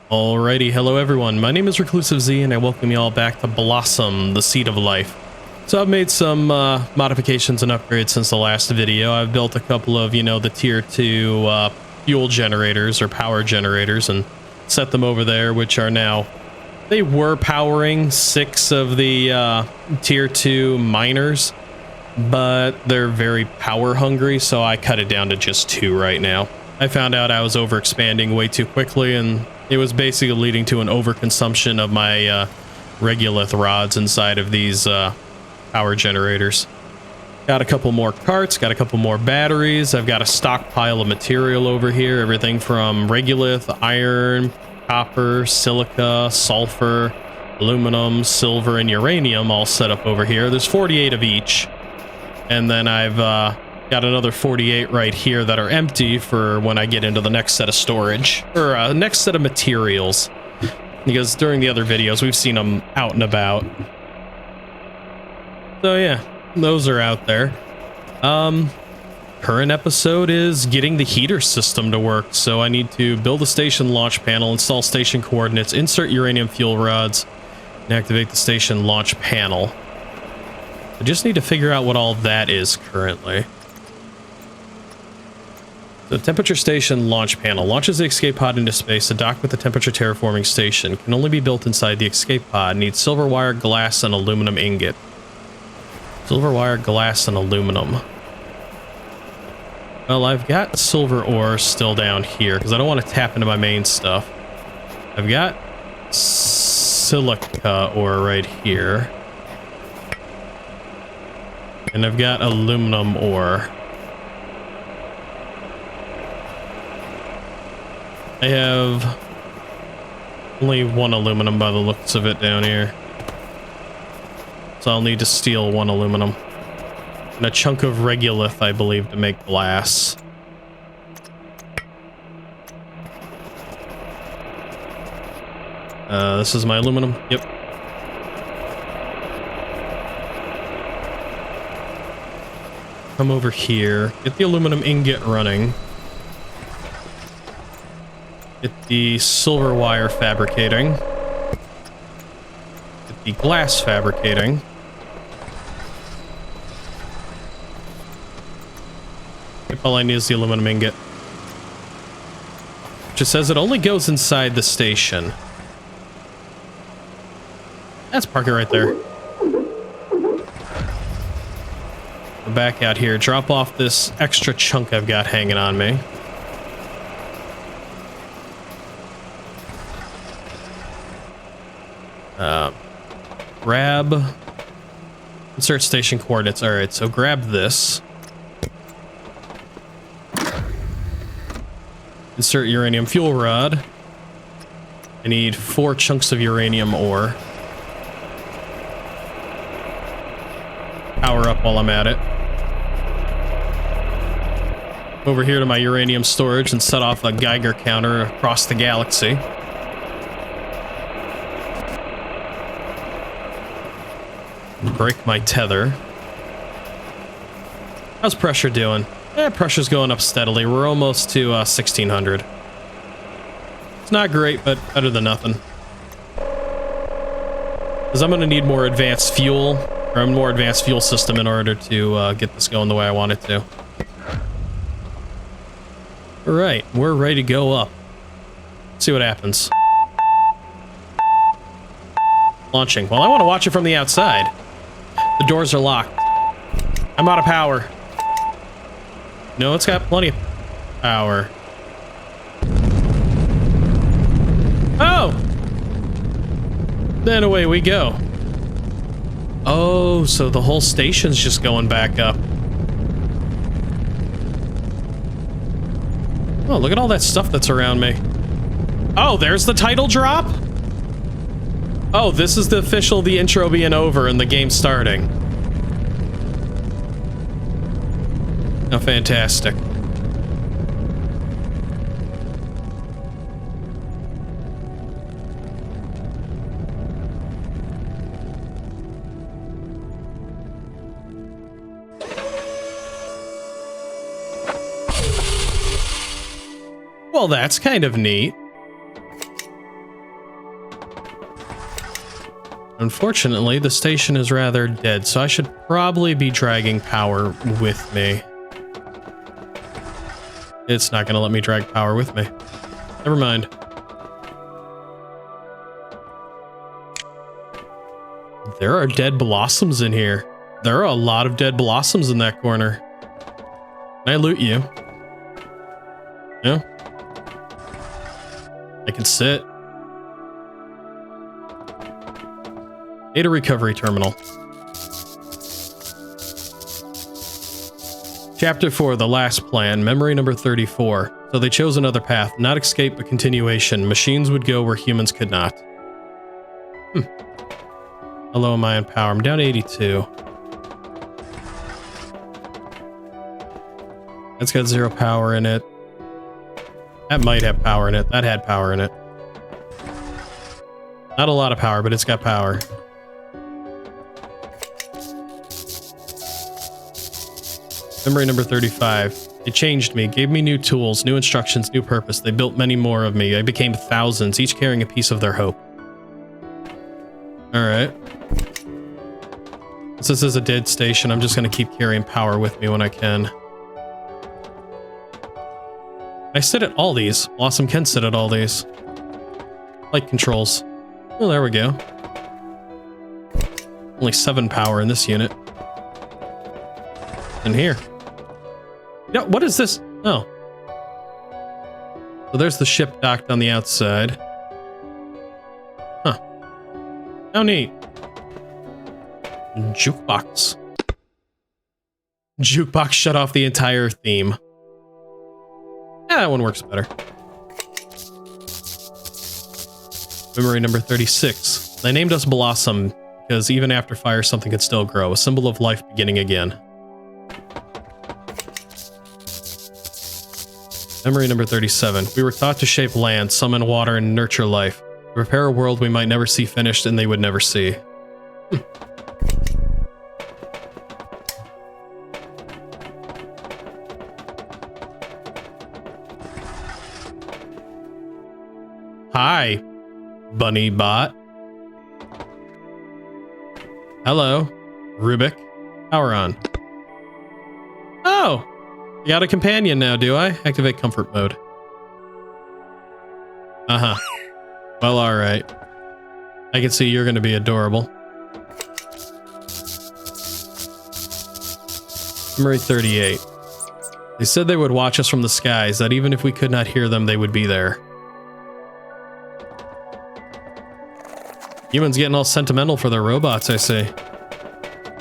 Alrighty, hello everyone, my name is ReclusiveZ and I welcome you all back to Blossom, the Seed of Life. So I've made some modifications and upgrades since the last video. I've built a couple of, the tier 2 fuel generators or power generators and set them over there, which are now, they were powering 6 of the tier 2 miners, but they're very power hungry, so I cut it down to just 2 right now. I found out I was overexpanding way too quickly, and it was basically leading to an overconsumption of my regolith rods inside of these power generators. Got a couple more carts, got a couple more batteries. I've got a stockpile of material over here, everything from regolith, iron, copper, silica, sulfur, aluminum, silver, and uranium all set up over here. There's 48 of each. And then I've got another 48 right here that are empty for when I get into the next set of storage, or next set of materials, because during the other videos we've seen them out and about. So yeah, those are out there. Current episode is getting the heater system to work, so I need to build a station launch panel, install station coordinates, insert uranium fuel rods, and activate the station launch panel. I just need to figure out what all that is currently. The temperature station launch panel launches the escape pod into space to dock with the temperature terraforming station. Can only be built inside the escape pod. Needs silver wire, glass, and aluminum ingot. Silver wire, glass, and aluminum. Well, I've got silver ore still down here because I don't want to tap into my main stuff. I've got silica ore right here. And I've got aluminum ore. I have only 1 aluminum by the looks of it down here. So I'll need to steal 1 aluminum. And a chunk of regolith, I believe, to make glass. This is my aluminum. Yep. Come over here, get the aluminum ingot running. Get the silver wire fabricating. Get the glass fabricating. Yep, all I need is the aluminum ingot. Just says it only goes inside the station. Let's park it right there. Back out here, drop off this extra chunk I've got hanging on me. Grab, insert station coordinates. All right, so grab this. Insert uranium fuel rod. I need 4 chunks of uranium ore. Power up while I'm at it. Over here to my uranium storage and set off a Geiger counter across the galaxy. Break my tether. How's pressure doing? Pressure's going up steadily. We're almost to 1600. It's not great, but better than nothing. Because I'm going to need more advanced fuel, or a more advanced fuel system in order to get this going the way I want it to. Alright, we're ready to go up. Let's see what happens. Launching. Well, I want to watch it from the outside. The doors are locked. I'm out of power. No, it's got plenty of power. Oh! Then away we go. Oh, so the whole station's just going back up. Oh, look at all that stuff that's around me. Oh, there's the title drop? Oh, this is the official, the intro being over and the game starting. Oh, fantastic. Well, that's kind of neat. Unfortunately, the station is rather dead, so I should probably be dragging power with me. It's not going to let me drag power with me. Never mind. There are dead blossoms in here. There are a lot of dead blossoms in that corner. Can I loot you? No? I can sit. Data recovery terminal. Chapter 4, the last plan, memory number 34. So they chose another path, not escape but continuation. Machines would go where humans could not. How low am I on power? I'm down 82. That's got 0 power in it. That might have power in it. That had power in it. Not a lot of power, but it's got power. Memory number 35. It changed me, gave me new tools, new instructions, new purpose. They built many more of me. I became thousands, each carrying a piece of their hope. Alright. Since this is a dead station, I'm just going to keep carrying power with me when I can. I sit at all these. Blossom can sit at all these. Light controls. Oh, there we go. Only 7 power in this unit. And here. Yeah, what is this? Oh. So there's the ship docked on the outside. Huh. How neat. Jukebox. Jukebox shut off the entire theme. Yeah, that one works better. Memory number 36. They named us Blossom because even after fire, something could still grow. A symbol of life beginning again. Memory number 37. We were taught to shape land, summon water, and nurture life. To prepare a world we might never see finished and they would never see. Hi, Bunny Bot. Hello, Rubik. Power on. Oh! I got a companion now, do I? Activate comfort mode. Uh-huh. Well, alright. I can see you're going to be adorable. Memory 38. They said they would watch us from the skies, that even if we could not hear them, they would be there. Humans getting all sentimental for their robots, I see.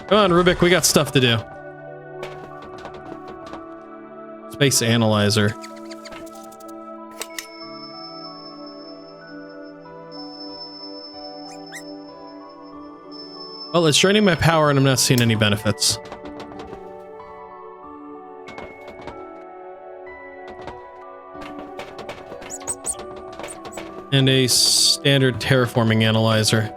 Come on, Rubik, we got stuff to do. Space analyzer. Well, it's draining my power and I'm not seeing any benefits. And a standard terraforming analyzer.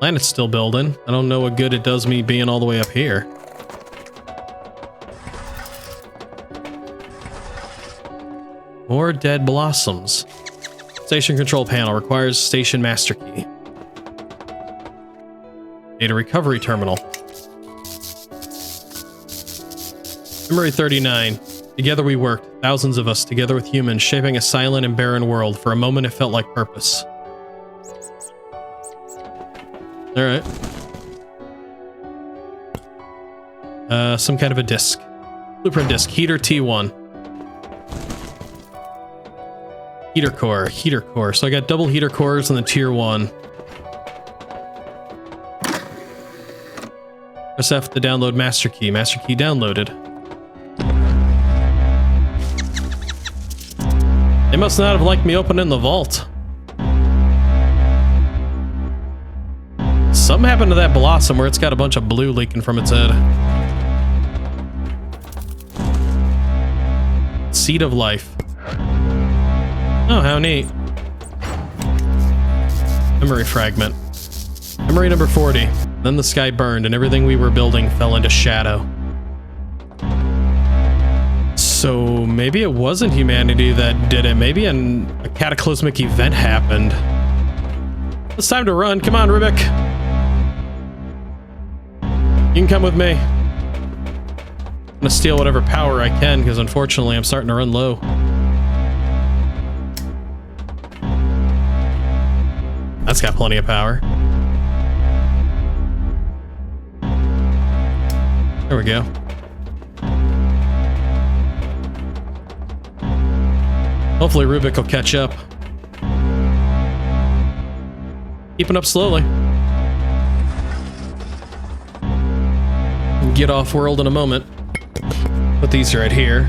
Planet's still building. I don't know what good it does me being all the way up here. More dead blossoms. Station control panel requires station master key. Data recovery terminal. Memory 39. Together we worked, thousands of us, together with humans, shaping a silent and barren world. For a moment it felt like purpose. Alright. Some kind of a disk. Blueprint disk, heater T1. Heater core, heater core. So I got double heater cores in the tier 1. Press F to download master key. Master key downloaded. They must not have liked me opening the vault. Something happened to that blossom where it's got a bunch of blue leaking from its head. Seed of life. Oh, how neat. Memory fragment. Memory number 40. Then the sky burned and everything we were building fell into shadow. So maybe it wasn't humanity that did it. Maybe a cataclysmic event happened. It's time to run. Come on, Rubik. You can come with me. I'm gonna steal whatever power I can, because unfortunately I'm starting to run low. That's got plenty of power. There we go. Hopefully Rubik will catch up. Keeping up slowly. Get off world in a moment. Put these right here.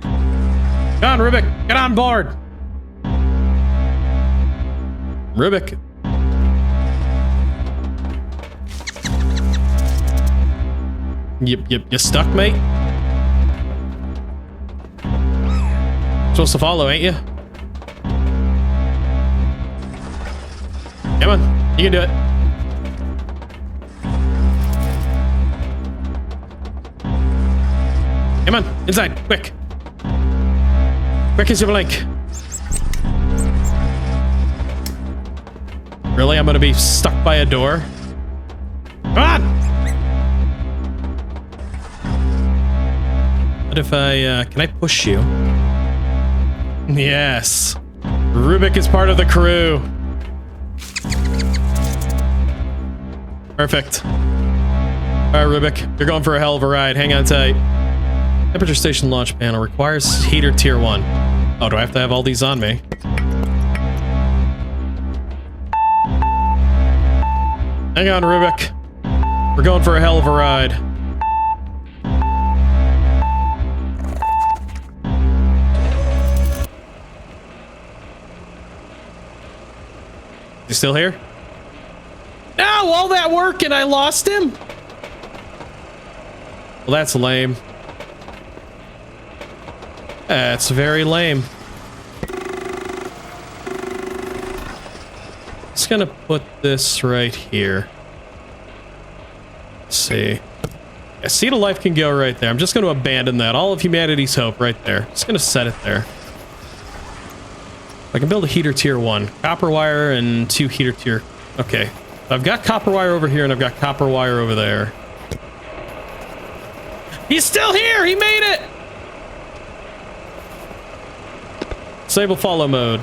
Come on, Rubik, get on board. Rubik. You stuck, mate? Supposed to follow, ain't you? Come on, you can do it. Come on, inside, quick. Quick as you blink. Really? I'm gonna be stuck by a door? Come on! What if I, can I push you? Yes. Rubik is part of the crew. Perfect. All right, Rubik, you're going for a hell of a ride. Hang on tight. Temperature station launch panel requires heater tier 1. Oh, do I have to have all these on me? Hang on, Rubik. We're going for a hell of a ride. You still here? No, all that work and I lost him? Well, that's lame. That's very lame. Just gonna put this right here. Let's see. Yeah, Seed of Life can go right there. I'm just gonna abandon that. All of humanity's hope right there. Just gonna set it there. I can build a heater tier 1. Copper wire and 2 heater tier. Okay. I've got copper wire over here and I've got copper wire over there. He's still here! He made it! Disable follow mode.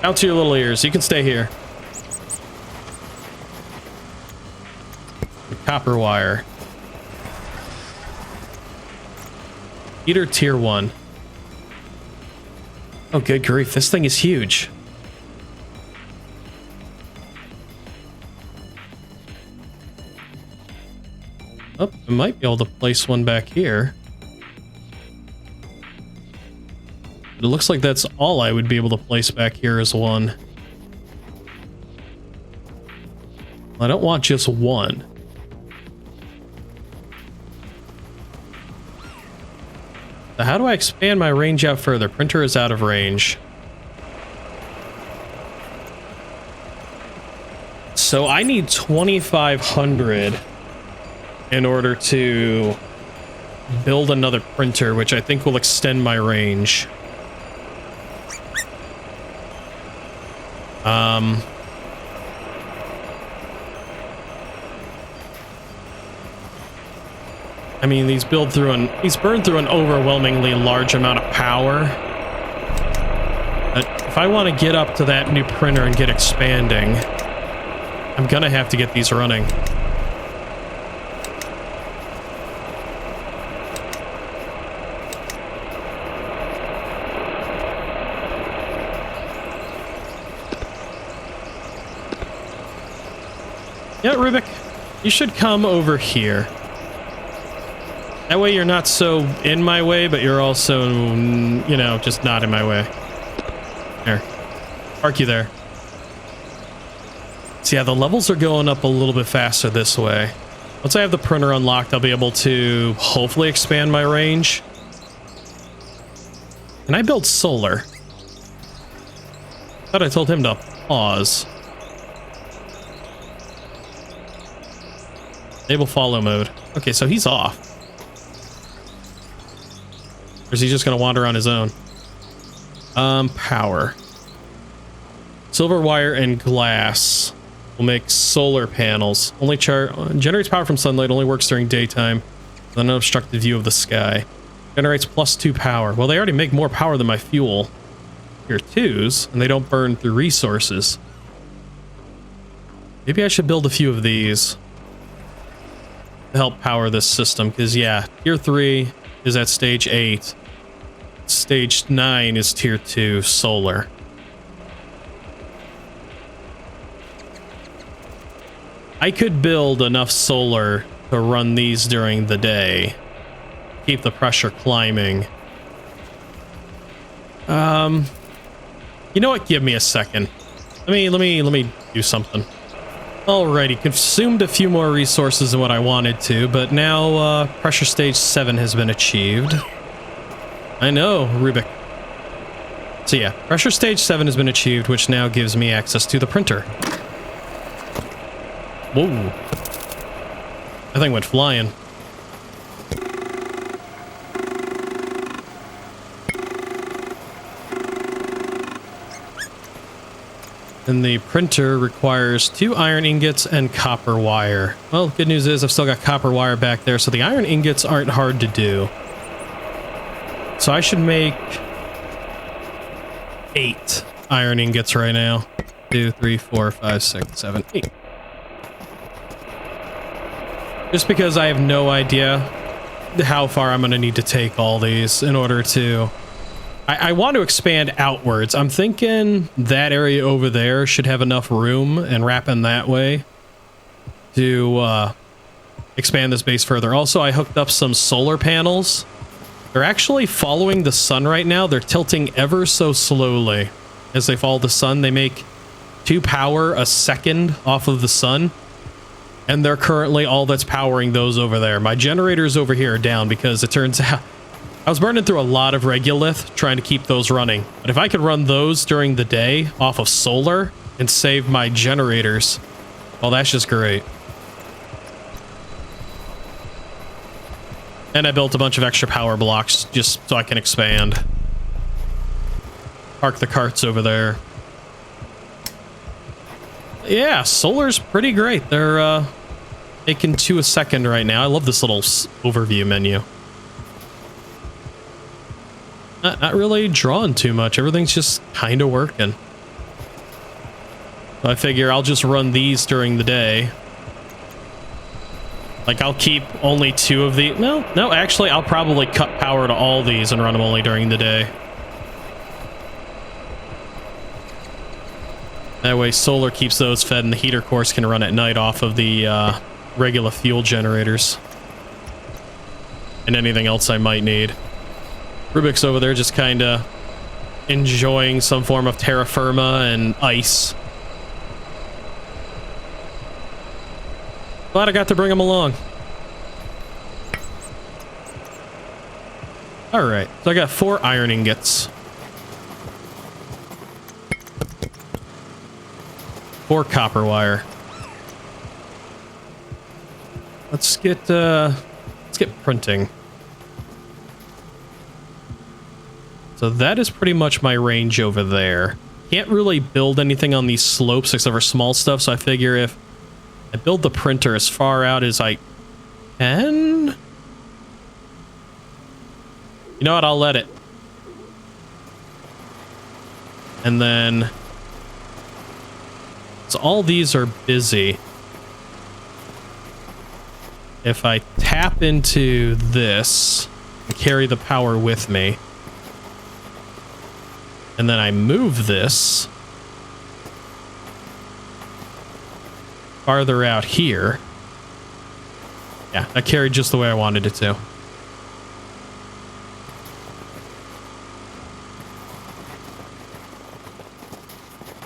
Out to your little ears. You can stay here. Copper wire. Heater tier 1. Oh, good grief. This thing is huge. Oh, I might be able to place one back here. It looks like that's all I would be able to place back here is one. I don't want just one. So how do I expand my range out further? Printer is out of range. So I need 2,500 in order to build another printer, which I think will extend my range. I mean, these burn through an overwhelmingly large amount of power. But if I want to get up to that new printer and get expanding, I'm gonna have to get these running. Yeah, Rubik, you should come over here. That way you're not so in my way, but you're also, you know, just not in my way. There. Park you there. So yeah, the levels are going up a little bit faster this way. Once I have the printer unlocked, I'll be able to hopefully expand my range. Can I build solar? I thought I told him to pause. Enable follow mode. Okay, so he's off. Or is he just gonna wander on his own? Power. Silver wire and glass will make solar panels. Only generates power from sunlight, only works during daytime. With an unobstructed view of the sky. Generates +2 power. Well, they already make more power than my fuel. Tier 2s, and they don't burn through resources. Maybe I should build a few of these to help power this system, because yeah, Tier 3 is at stage 8. Stage 9 is Tier 2 solar. I could build enough solar to run these during the day. Keep the pressure climbing. You know what? Give me a second. Let me do something. Alrighty, consumed a few more resources than what I wanted to, but now pressure stage 7 has been achieved. I know, Rubik. So yeah, pressure stage 7 has been achieved, which now gives me access to the printer. Whoa. That thing went flying. And the printer requires 2 iron ingots and copper wire. Well, good news is I've still got copper wire back there, so the iron ingots aren't hard to do. So I should make 8 iron ingots right now. 2, 3, 4, 5, 6, 7, 8. Just because I have no idea how far I'm going to need to take all these in order to... I want to expand outwards. I'm thinking that area over there should have enough room and wrap in that way to expand this base further. Also, I hooked up some solar panels. They're actually following the sun right now. They're tilting ever so slowly as they follow the sun. They make 2 power a second off of the sun. And they're currently all that's powering those over there. My generators over here are down because it turns out I was burning through a lot of regolith trying to keep those running. But if I could run those during the day off of solar and save my generators, well, that's just great. And I built a bunch of extra power blocks just so I can expand. Park the carts over there. Yeah, solar's pretty great. They're making 2 a second right now. I love this little overview menu. Not really drawing too much. Everything's just kind of working. So I figure I'll just run these during the day. Like, I'll keep only 2 of the... No, actually, I'll probably cut power to all these and run them only during the day. That way, solar keeps those fed, and the heater cores can run at night off of the regular fuel generators. And anything else I might need. Rubik's over there just kind of enjoying some form of terra firma and ice. Glad I got to bring him along. Alright, so I got 4 iron ingots. 4 copper wire. Let's get printing. So that is pretty much my range over there. Can't really build anything on these slopes except for small stuff, so I figure if I build the printer as far out as I can... You know what, I'll let it. And then... So all these are busy. If I tap into this and carry the power with me, and then I move this farther out here. Yeah, that carried just the way I wanted it to.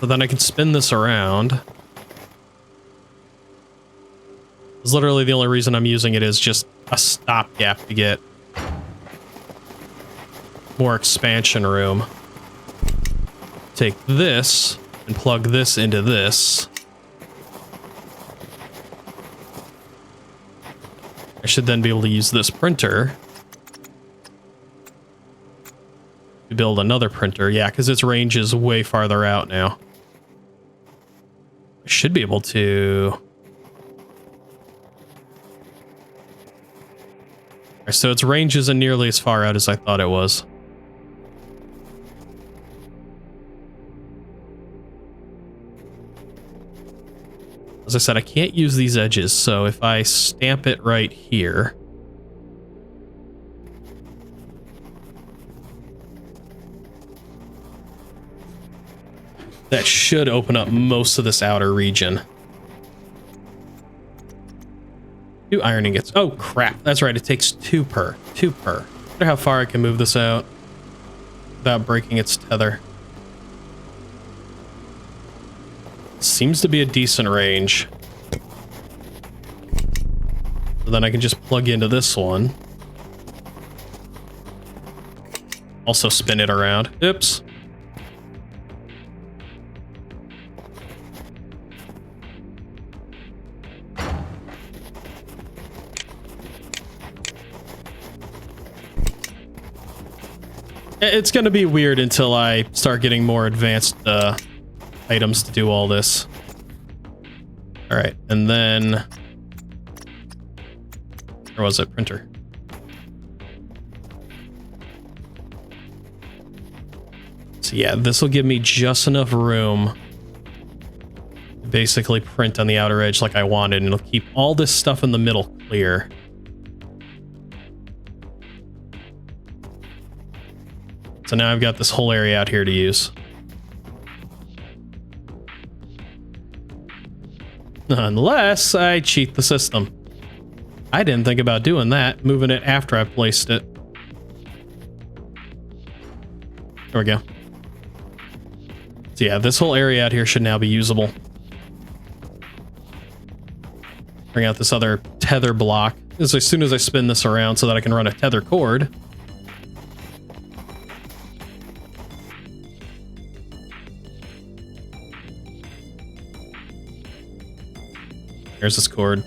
So then I can spin this around. It's literally the only reason I'm using it is just a stopgap to get more expansion room. Take this and plug this into this. I should then be able to use this printer to build another printer. Yeah, because its range is way farther out now. Should be able to. Right, so its range isn't nearly as far out as I thought it was. As I said, I can't use these edges, so if I stamp it right here, that should open up most of this outer region. 2 iron ingots. Oh crap, that's right, it takes 2 per. I wonder how far I can move this out without breaking its tether. Seems to be a decent range. So then I can just plug into this one. Also spin it around. Oops. It's going to be weird until I start getting more advanced items to do all this. All right, and then where was it? Printer. So yeah, this will give me just enough room to basically print on the outer edge like I wanted, and it'll keep all this stuff in the middle clear. So now I've got this whole area out here to use. Unless I cheat the system. I didn't think about doing that, moving it after I placed it. There we go. So yeah, this whole area out here should now be usable. Bring out this other tether block as soon as I spin this around so that I can run a tether cord. Here's this cord.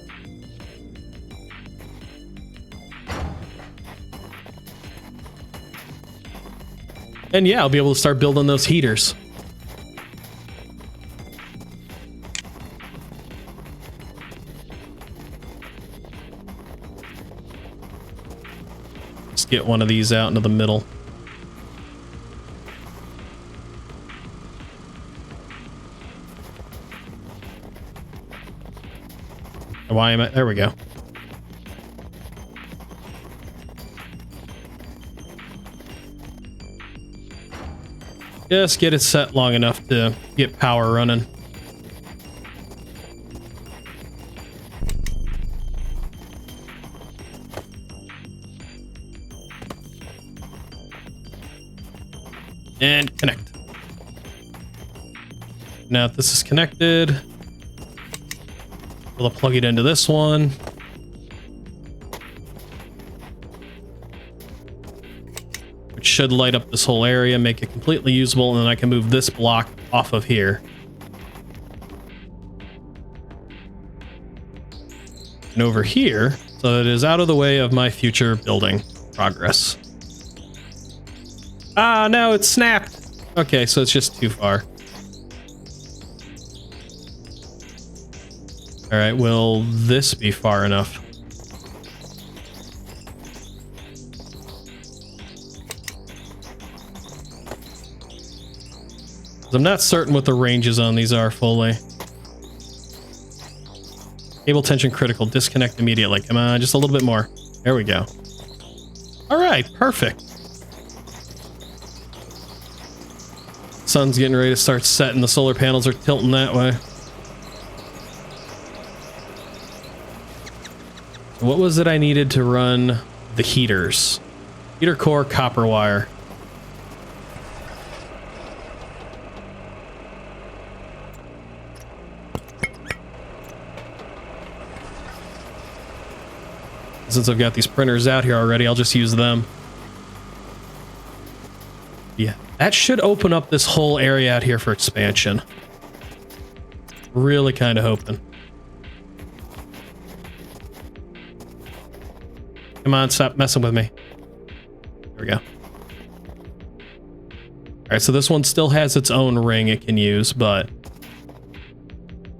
And yeah, I'll be able to start building those heaters. Just get one of these out into the middle. Why am I? There we go. Just get it set long enough to get power running. And connect. Now if this is connected, we'll plug it into this one. Which should light up this whole area, make it completely usable, and then I can move this block off of here. And over here, so it is out of the way of my future building progress. Ah, no, it snapped. Okay, so it's just too far. All right, will this be far enough? I'm not certain what the ranges on these are fully. Cable tension critical, disconnect immediately. Come on, just a little bit more. There we go. All right, perfect. Sun's getting ready to start setting. The solar panels are tilting that way. What was it I needed to run the heaters? Heater core, copper wire. Since I've got these printers out here already, I'll just use them. Yeah, that should open up this whole area out here for expansion. Really kind of hoping. Come on, stop messing with me. There we go. All right, so this one still has its own ring it can use, but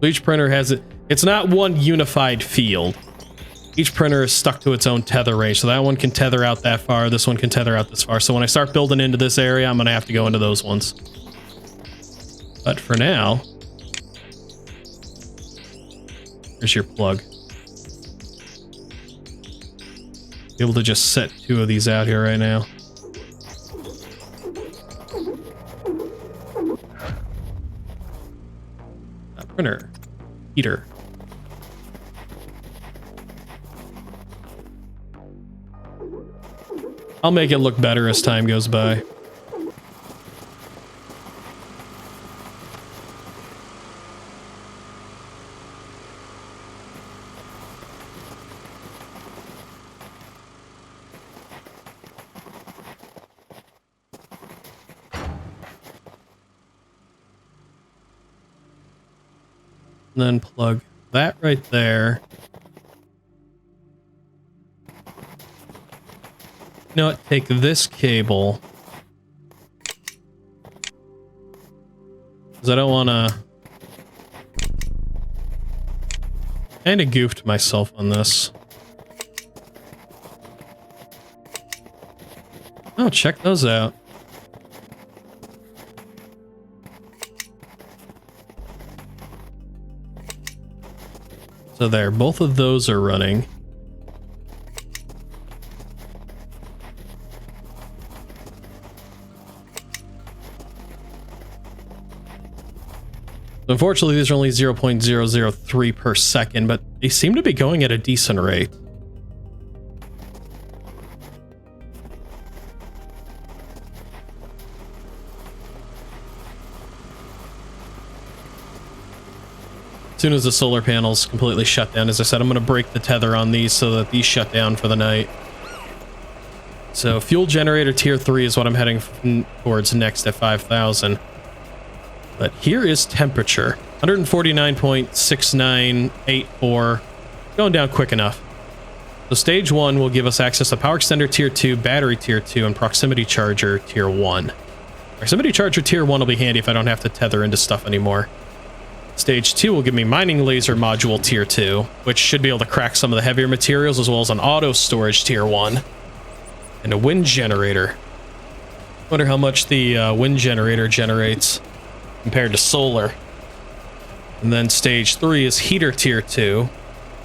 So each printer has it. It's not one unified field. Each printer is stuck to its own tether range. So that one can tether out that far. This one can tether out this far. So when I start building into this area, I'm going to have to go into those ones. But for now, here's your plug. Be able to just set 2 of these out here right now. Printer. Heater. I'll make it look better as time goes by. And then plug that right there. You know what? Take this cable. Because I don't want to... kind of goofed myself on this. Oh, check those out. So there, both of those are running. Unfortunately, these are only 0.003 per second, but they seem to be going at a decent rate. As soon as the solar panels completely shut down, as I said, I'm going to break the tether on these so that these shut down for the night. So fuel generator tier 3 is what I'm heading towards next at 5,000. But here is temperature. 149.6984. Going down quick enough. So stage 1 will give us access to power extender tier 2, battery tier 2, and proximity charger tier 1. Proximity charger tier 1 will be handy if I don't have to tether into stuff anymore. Stage 2 will give me mining laser module tier 2, which should be able to crack some of the heavier materials, as well as an auto storage tier 1. And a wind generator. Wonder how much the wind generator generates compared to solar. And then stage 3 is heater tier 2,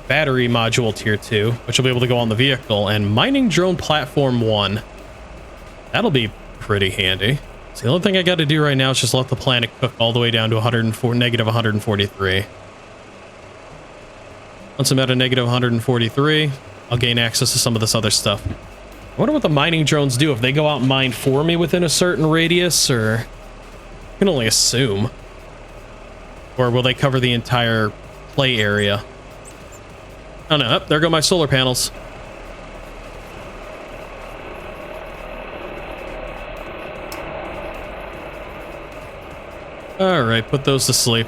battery module tier 2, which will be able to go on the vehicle, and mining drone platform 1. That'll be pretty handy. So the only thing I got to do right now is just let the planet cook all the way down to negative 143. Once I'm at a negative 143, I'll gain access to some of this other stuff. I wonder what the mining drones do, if they go out and mine for me within a certain radius, or... I can only assume. Or will they cover the entire play area? Oh no, oh, there go my solar panels. Alright, put those to sleep.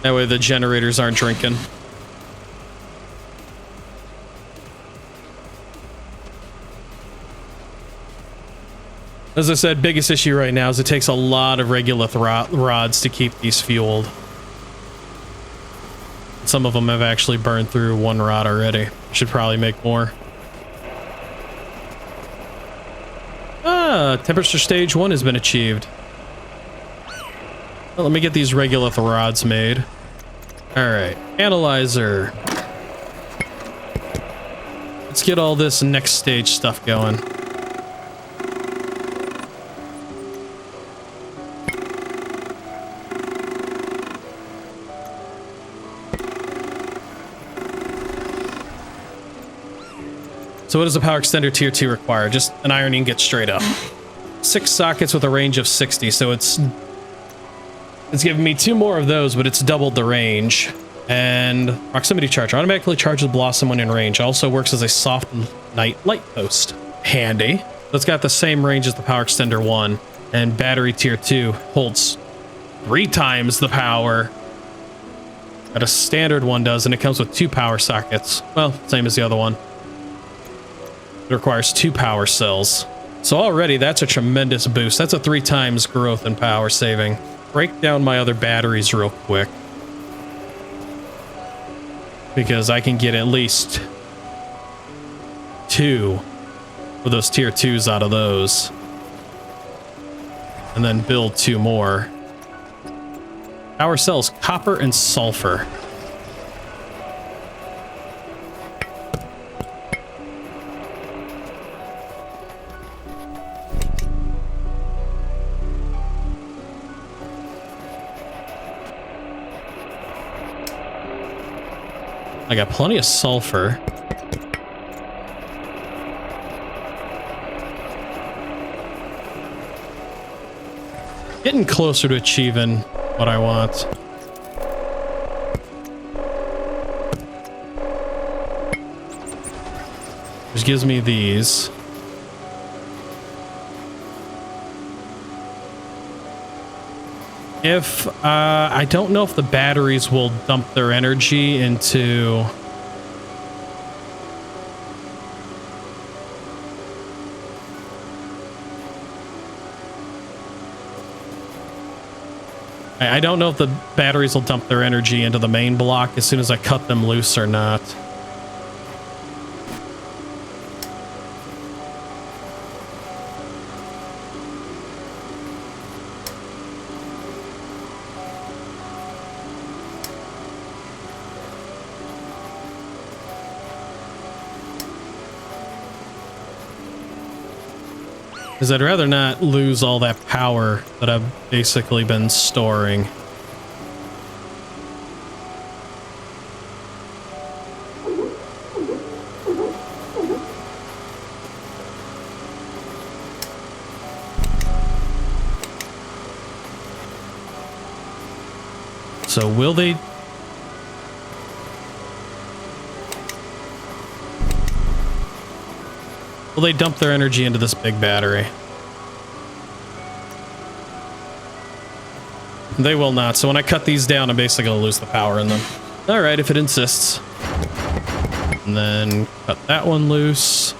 That way the generators aren't drinking. As I said, biggest issue right now is it takes a lot of regular rods to keep these fueled. Some of them have actually burned through one rod already. Should probably make more. Ah, temperature stage 1 has been achieved. Well, let me get these regolith rods made. Alright, analyzer. Let's get all this next stage stuff going. So what does the power extender tier 2 require? Just an iron ingot straight up. 6 sockets with a range of 60, so it's giving me 2 more of those, but it's doubled the range. And proximity charger automatically charges Blossom when in range. Also works as a soft night light post. Handy. So it's got the same range as the power extender 1. And battery tier 2 holds 3 times the power that a standard one does, and it comes with 2 power sockets. Well, same as the other one. It requires 2 power cells. So already that's a tremendous boost. That's a 3 times growth in power saving. break down my other batteries real quick, because I can get at least 2 of those tier 2s out of those, and then build 2 more. Power cells, copper and sulfur. I got plenty of sulfur. Getting closer to achieving what I want. Which gives me these. If, I don't know if the batteries will dump their energy into... I don't know if the batteries will dump their energy into the main block as soon as I cut them loose or not. Because I'd rather not lose all that power that I've basically been storing. So will they... Will they dump their energy into this big battery? They will not. So when I cut these down, I'm basically going to lose the power in them. All right, if it insists. And then cut that one loose.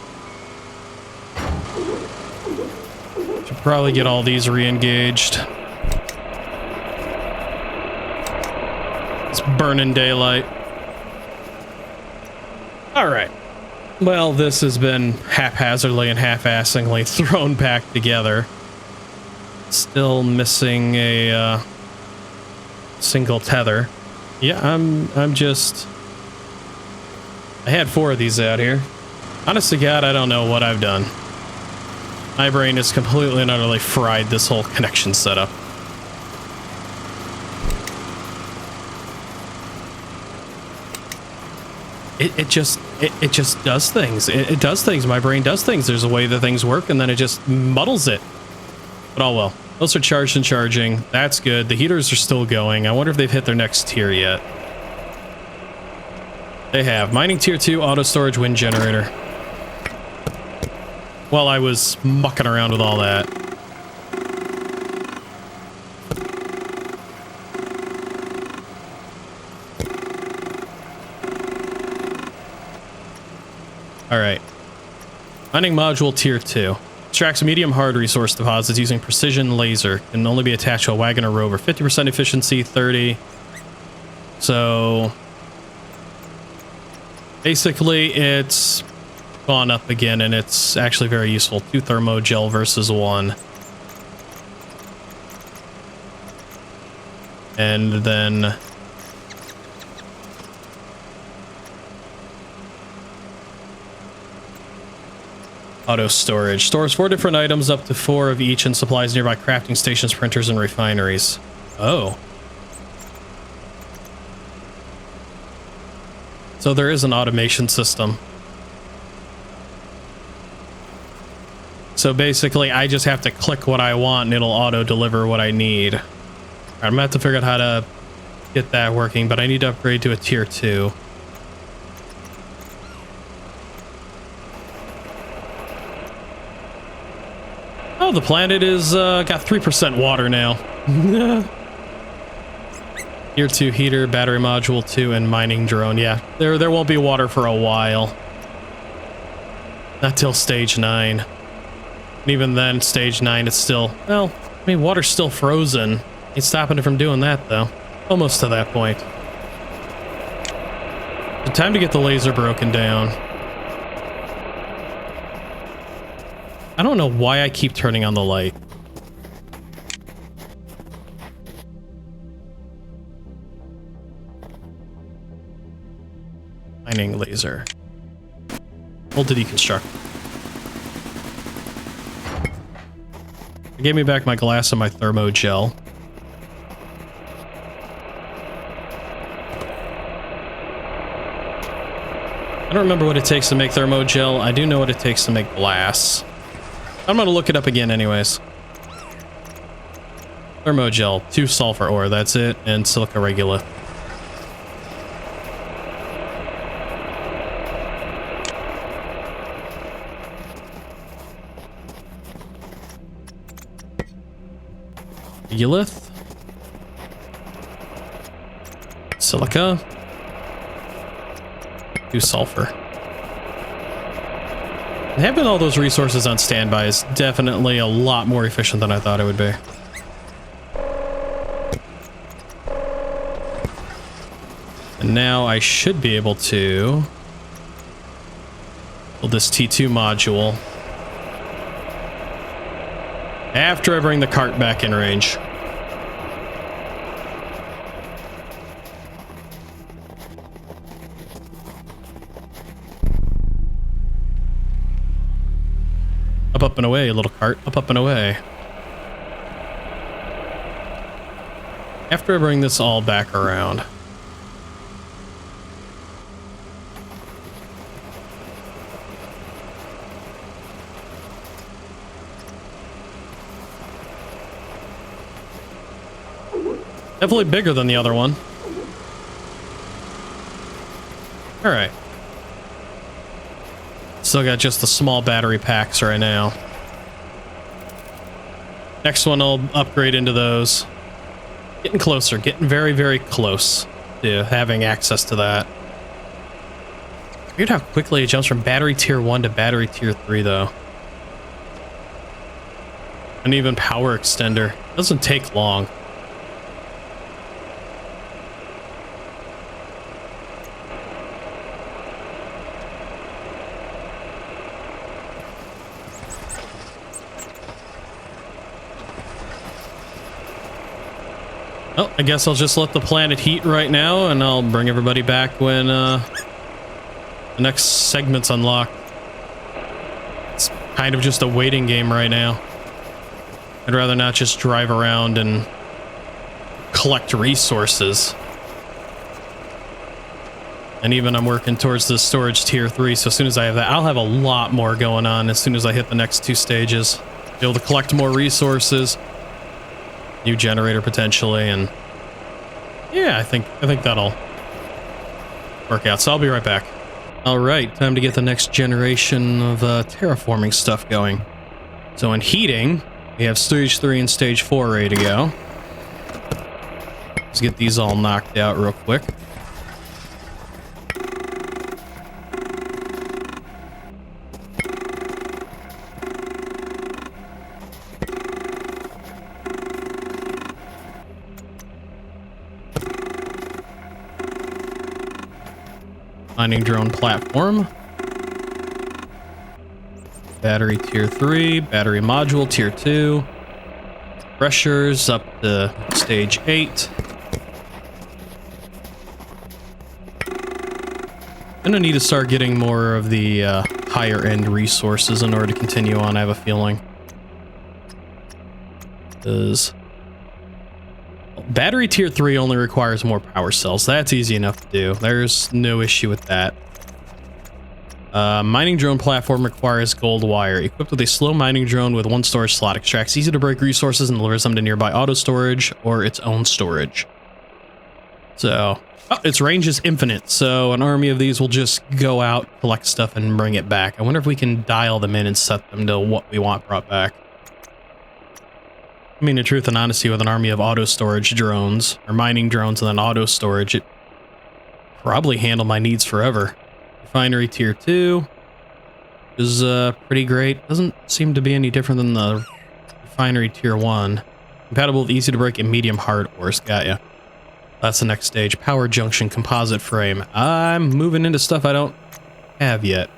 Should probably get all these re-engaged. It's burning daylight. All right. Well, this has been haphazardly and half-assingly thrown back together. Still missing a single tether. Yeah, I'm just... I had 4 of these out here. Honest to God, I don't know what I've done. My brain is completely and utterly fried this whole connection setup. It just does things. It does things. My brain does things. There's a way that things work, and then it just muddles it. But oh well. Those are charged and charging. That's good. The heaters are still going. I wonder if they've hit their next tier yet. They have. Mining tier 2, auto storage, wind generator. While I was mucking around with all that. All right. Mining module tier 2. Extracts medium hard resource deposits using precision laser. Can only be attached to a wagon or rover. 50% efficiency, 30. So basically it's gone up again, and it's actually very useful. 2 thermogel versus 1. And then auto storage. Stores 4 different items, up to 4 of each, and supplies nearby crafting stations, printers, and refineries. Oh. So there is an automation system. So basically, I just have to click what I want, and it'll auto-deliver what I need. I'm gonna have to figure out how to get that working, but I need to upgrade to a tier 2. Oh, the planet is got 3% water now. Tier 2 heater, battery module 2, and mining drone. Yeah, there won't be water for a while. Not till stage 9. And even then, stage 9 is still, well, I mean, water's still frozen. Ain't stopping it from doing that, though. Almost to that point. So time to get the laser broken down. I don't know why I keep turning on the light. Mining laser. Hold to deconstruct. It gave me back my glass and my thermogel. I don't remember what it takes to make thermogel. I do know what it takes to make glass. I'm gonna look it up again anyways. Thermogel, 2 sulfur ore, that's it, and silica regolith. Regolith. Silica. 2 sulfur. Having all those resources on standby is definitely a lot more efficient than I thought it would be. And now I should be able to build this T2 module after I bring the cart back in range. Up and away, little cart. Up and away. After I bring this all back around. Definitely bigger than the other one. All right. Still got just the small battery packs right now. Next one I'll upgrade into those. Getting closer, getting very, very close to having access to that. Weird how quickly it jumps from battery tier 1 to battery tier 3 though. And even power extender. Doesn't take long. Oh, I guess I'll just let the planet heat right now, and I'll bring everybody back when the next segment's unlocked. It's kind of just a waiting game right now. I'd rather not just drive around and collect resources. And even I'm working towards the storage tier 3, so as soon as I have that, I'll have a lot more going on as soon as I hit the next 2 stages. Be able to collect more resources. New generator potentially, and yeah, I think that'll work out. So I'll be right back. All right, time to get the next generation of terraforming stuff going. So in heating, we have stage 3 and stage 4 ready to go. Let's get these all knocked out real quick. Mining drone platform. Battery tier 3, battery module tier 2. Pressures up to stage 8. Gonna need to start getting more of the higher end resources in order to continue on, I have a feeling. Because battery tier 3 only requires more power cells. That's easy enough to do. There's no issue with that. Mining drone platform requires gold wire. Equipped with a slow mining drone with 1 storage slot. Extracts easy to break resources and delivers them to nearby auto storage or its own storage. So, its range is infinite. So an army of these will just go out, collect stuff, and bring it back. I wonder if we can dial them in and set them to what we want brought back. I mean, in truth and honesty, with an army of auto storage drones, or mining drones and then auto storage, it probably handle my needs forever. Refinery tier 2 is pretty great. Doesn't seem to be any different than the refinery tier 1. Compatible with easy to break and medium hard ores. Got ya. That's the next stage. Power junction composite frame. I'm moving into stuff I don't have yet.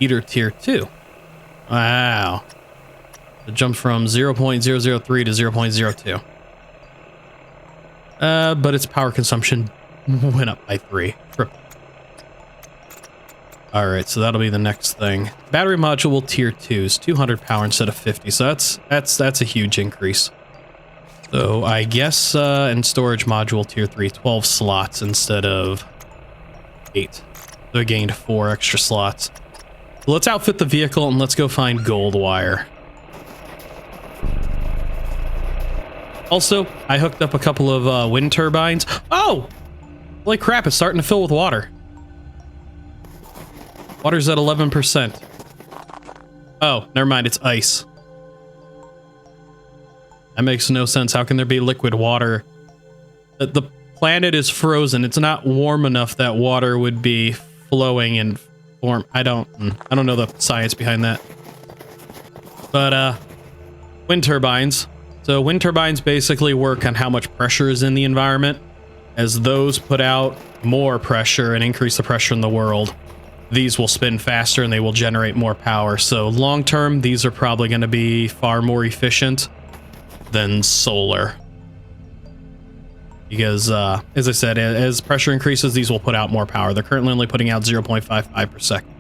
Heater tier 2. Wow. It jumped from 0.003 to 0.02. But its power consumption went up by 3. Alright, so that'll be the next thing. Battery module tier 2 is 200 power instead of 50, so that's a huge increase. So I guess in storage module tier 3, 12 slots instead of 8. So I gained 4 extra slots. So let's outfit the vehicle and let's go find gold wire. Also, I hooked up a couple of wind turbines. Oh! Holy crap, it's starting to fill with water. Water's at 11%. Oh, never mind, it's ice. That makes no sense. How can there be liquid water? The planet is frozen. It's not warm enough that water would be flowing and form. I don't know the science behind that. But wind turbines. So wind turbines basically work on how much pressure is in the environment. As those put out more pressure and increase the pressure in the world, these will spin faster and they will generate more power. So long term, these are probably going to be far more efficient than solar. Because, as I said, as pressure increases, these will put out more power. They're currently only putting out 0.55 per second.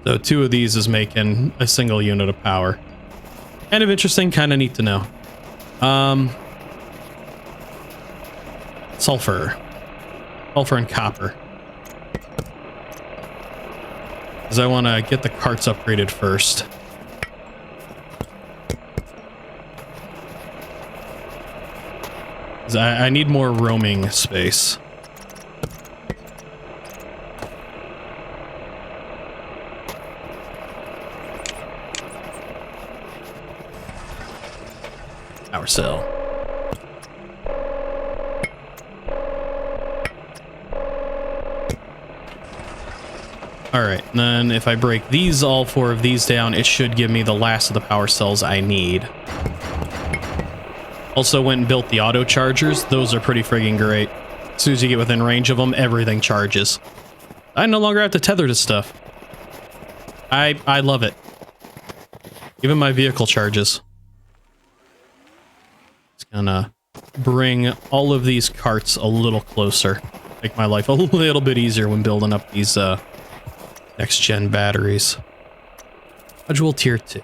So 2 of these is making a single unit of power. Kind of interesting, kind of neat to know. Sulfur and copper. Because I want to get the carts upgraded first. I need more roaming space. Power cell. Alright, then if I break all 4 of these down, it should give me the last of the power cells I need. Also went and built the auto chargers. Those are pretty friggin' great. As soon as you get within range of them, everything charges. I no longer have to tether to stuff. I love it. Even my vehicle charges. It's gonna bring all of these carts a little closer. Make my life a little bit easier when building up these next-gen batteries. Module tier 2.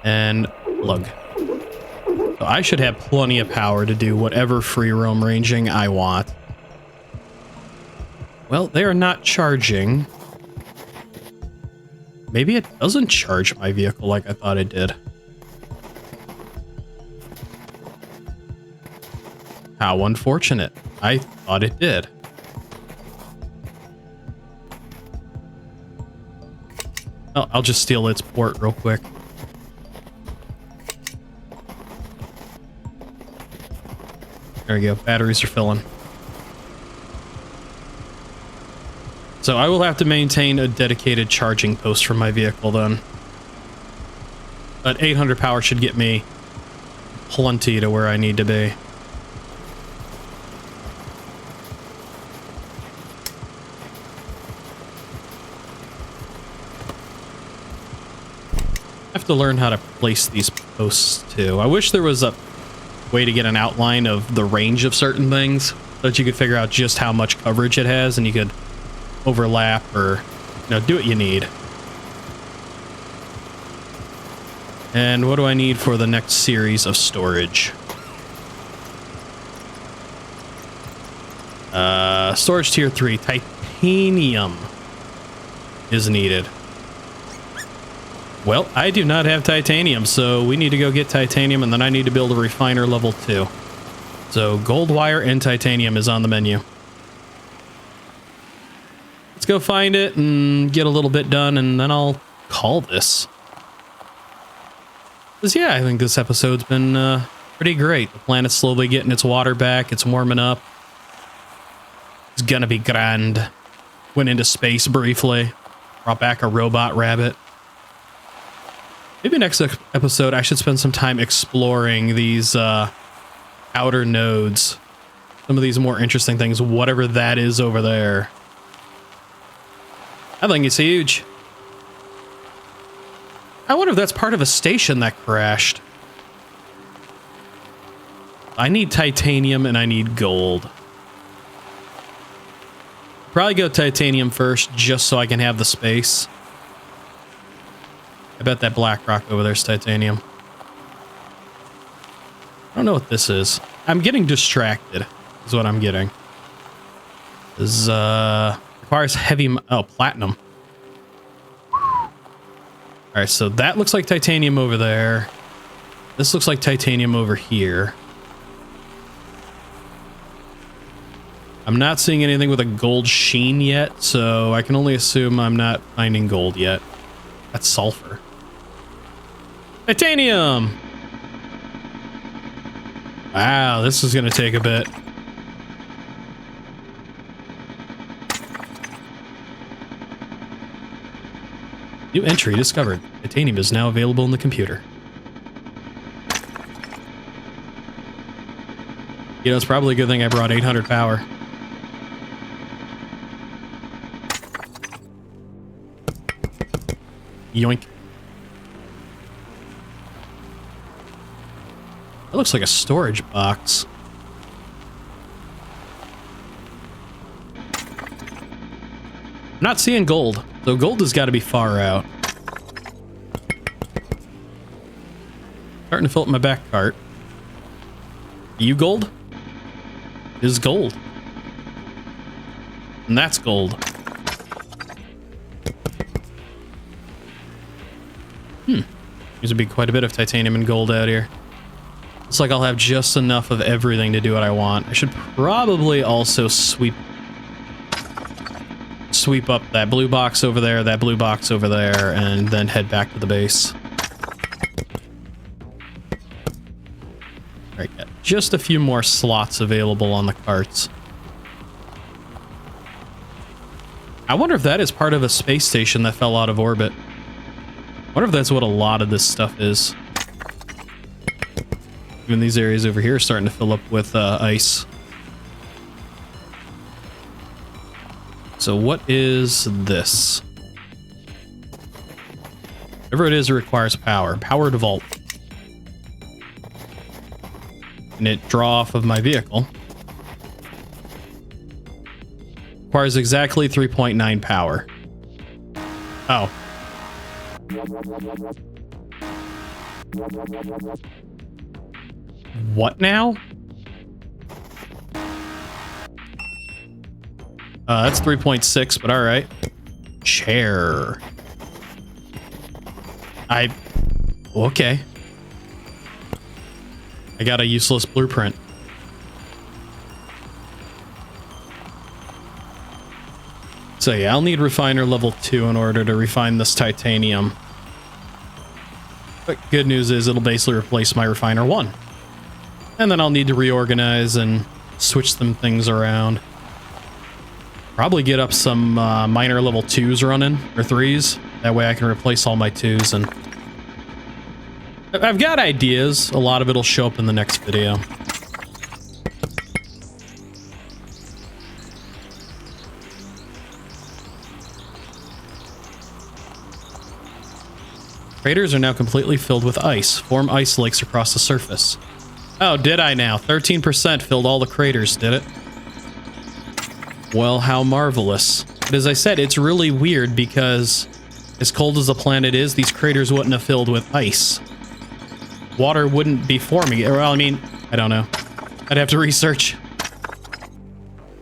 And lug. So I should have plenty of power to do whatever free roam ranging I want. Well, they are not charging. Maybe it doesn't charge my vehicle like I thought it did. How unfortunate. I thought it did. Oh, I'll just steal its port real quick. There we go. Batteries are filling. So I will have to maintain a dedicated charging post for my vehicle then. But 800 power should get me plenty to where I need to be. I have to learn how to place these posts too. I wish there was a way to get an outline of the range of certain things so that you could figure out just how much coverage it has and you could overlap or, you know, do what you need. And what do I need for the next series of storage? Storage tier 3, titanium is needed. Well, I do not have titanium, so we need to go get titanium, and then I need to build a refiner level 2. So gold wire and titanium is on the menu. Let's go find it and get a little bit done, and then I'll call this. Because, yeah, I think this episode's been pretty great. The planet's slowly getting its water back. It's warming up. It's gonna be grand. Went into space briefly. Brought back a robot rabbit. Maybe next episode I should spend some time exploring these outer nodes. Some of these more interesting things, whatever that is over there. I think it's huge. I wonder if that's part of a station that crashed. I need titanium and I need gold. Probably go titanium first just so I can have the space. I bet that black rock over there's titanium. I don't know what this is. I'm getting distracted is what I'm getting. This requires heavy... Oh, platinum. Alright, so that looks like titanium over there. This looks like titanium over here. I'm not seeing anything with a gold sheen yet, so I can only assume I'm not finding gold yet. That's sulfur. Titanium! Wow, this is gonna take a bit. New entry discovered. Titanium is now available in the computer. You know, it's probably a good thing I brought 800 power. Yoink. That looks like a storage box. I'm not seeing gold, so gold has got to be far out. Starting to fill up my back cart. You gold? This is gold. And that's gold. There's gonna be quite a bit of titanium and gold out here. Looks like I'll have just enough of everything to do what I want. I should probably also sweep up that blue box over there, that blue box over there, and then head back to the base. Alright, got just a few more slots available on the carts. I wonder if that is part of a space station that fell out of orbit. I wonder if that's what a lot of this stuff is. Even these areas over here are starting to fill up with ice. So what is this? Whatever it is, it requires power. Power to vault. And it draw off of my vehicle. Requires exactly 3.9 power. Oh. What now? That's 3.6, but all right. Chair. Okay. I got a useless blueprint. So yeah, I'll need refiner level 2 in order to refine this titanium. But good news is it'll basically replace my refiner 1. And then I'll need to reorganize and switch some things around. Probably get up some miner level 2s running, or 3s. That way I can replace all my 2s. And I've got ideas. A lot of it'll show up in the next video. Craters are now completely filled with ice. Form ice lakes across the surface. Oh, did I now? 13% filled all the craters, did it? Well, how marvelous. But as I said, it's really weird because as cold as the planet is, these craters wouldn't have filled with ice. Water wouldn't be forming. Well, I mean, I don't know. I'd have to research.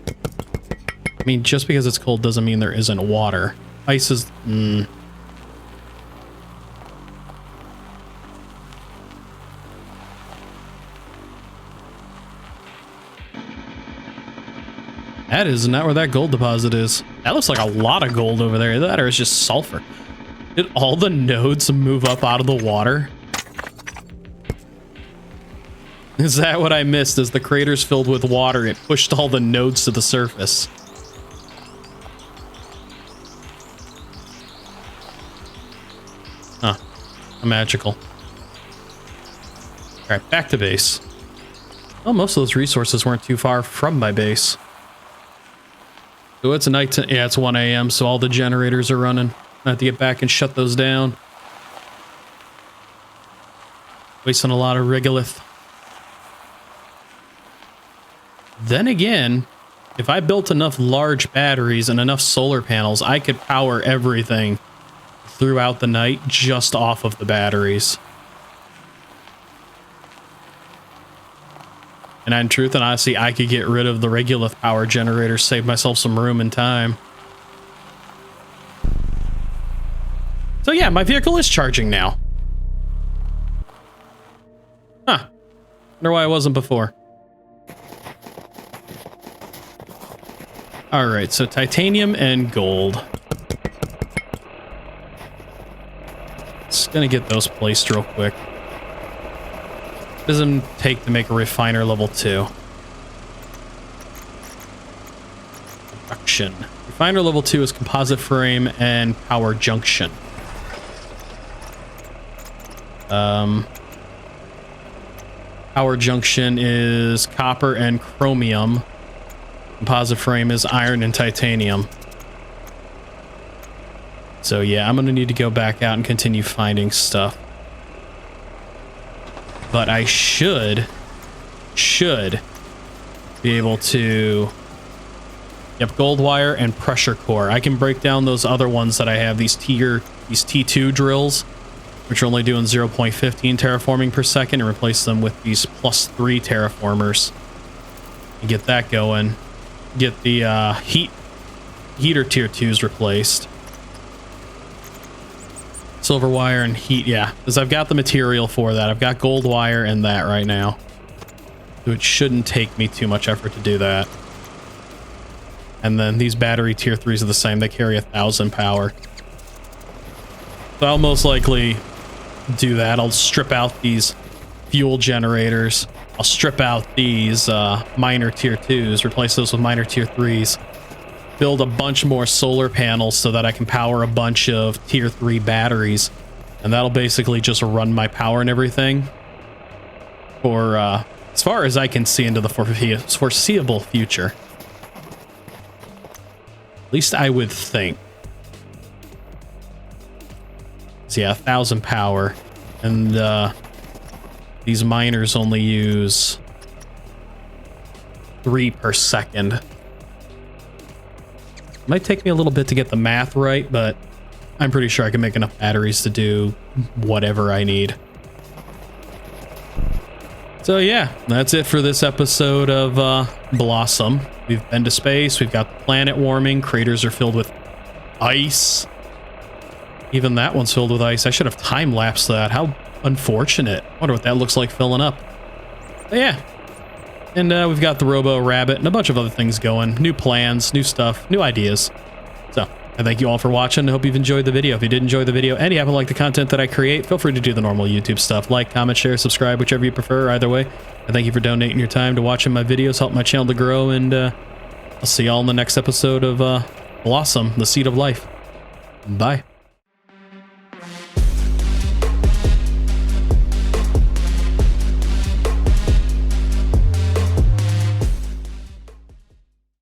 I mean, just because it's cold doesn't mean there isn't water. Ice is... That is not where that gold deposit is. That looks like a lot of gold over there. That or it's just sulfur. Did all the nodes move up out of the water? Is that what I missed? As the craters filled with water, it pushed all the nodes to the surface. Huh. magical. All right, back to base. Well, most of those resources weren't too far from my base. So it's a night. Yeah, it's 1 a.m. So all the generators are running. I have to get back and shut those down. Wasting a lot of regolith. Then again, if I built enough large batteries and enough solar panels, I could power everything throughout the night just off of the batteries. And in truth and honesty, I could get rid of the regolith power generators, save myself some room and time. So yeah, my vehicle is charging now. Huh. Wonder why I wasn't before. Alright, so titanium and gold. Just gonna get those placed real quick. What does it take to make a refiner level 2? Production. Refiner level 2 is composite frame and power junction. Power junction is copper and chromium. Composite frame is iron and titanium. So yeah, I'm gonna need to go back out and continue finding stuff. But I should be able to... Yep, gold wire and pressure core. I can break down those other ones that I have, these T2 drills, which are only doing 0.15 terraforming per second, and replace them with these +3 terraformers. And get that going. Get the heater tier 2s replaced. Silver wire and heat, yeah, because I've got the material for that. I've got gold wire and that right now. So it shouldn't take me too much effort to do that. And then these battery tier 3s are the same. They carry 1,000 power. So I'll most likely do that. I'll strip out these fuel generators. I'll strip out these minor tier 2s, replace those with minor tier 3s. Build a bunch more solar panels so that I can power a bunch of tier 3 batteries. And that'll basically just run my power and everything for as far as I can see into the foreseeable future. At least I would think. So yeah, 1,000 power. And these miners only use 3 per second. Might take me a little bit to get the math right, but I'm pretty sure I can make enough batteries to do whatever I need. So yeah, that's it for this episode of Blossom. We've been to space, we've got the planet warming, craters are filled with ice. Even that one's filled with ice. I should have time-lapsed that. How unfortunate. Wonder what that looks like filling up. But yeah. And we've got the Robo Rabbit and a bunch of other things going. New plans, new stuff, new ideas. So, I thank you all for watching. I hope you've enjoyed the video. If you did enjoy the video and you haven't liked the content that I create, feel free to do the normal YouTube stuff. Like, comment, share, subscribe, whichever you prefer. Either way, I thank you for donating your time to watching my videos, help my channel to grow, and I'll see y'all in the next episode of Blossom, the Seed of Life. Bye.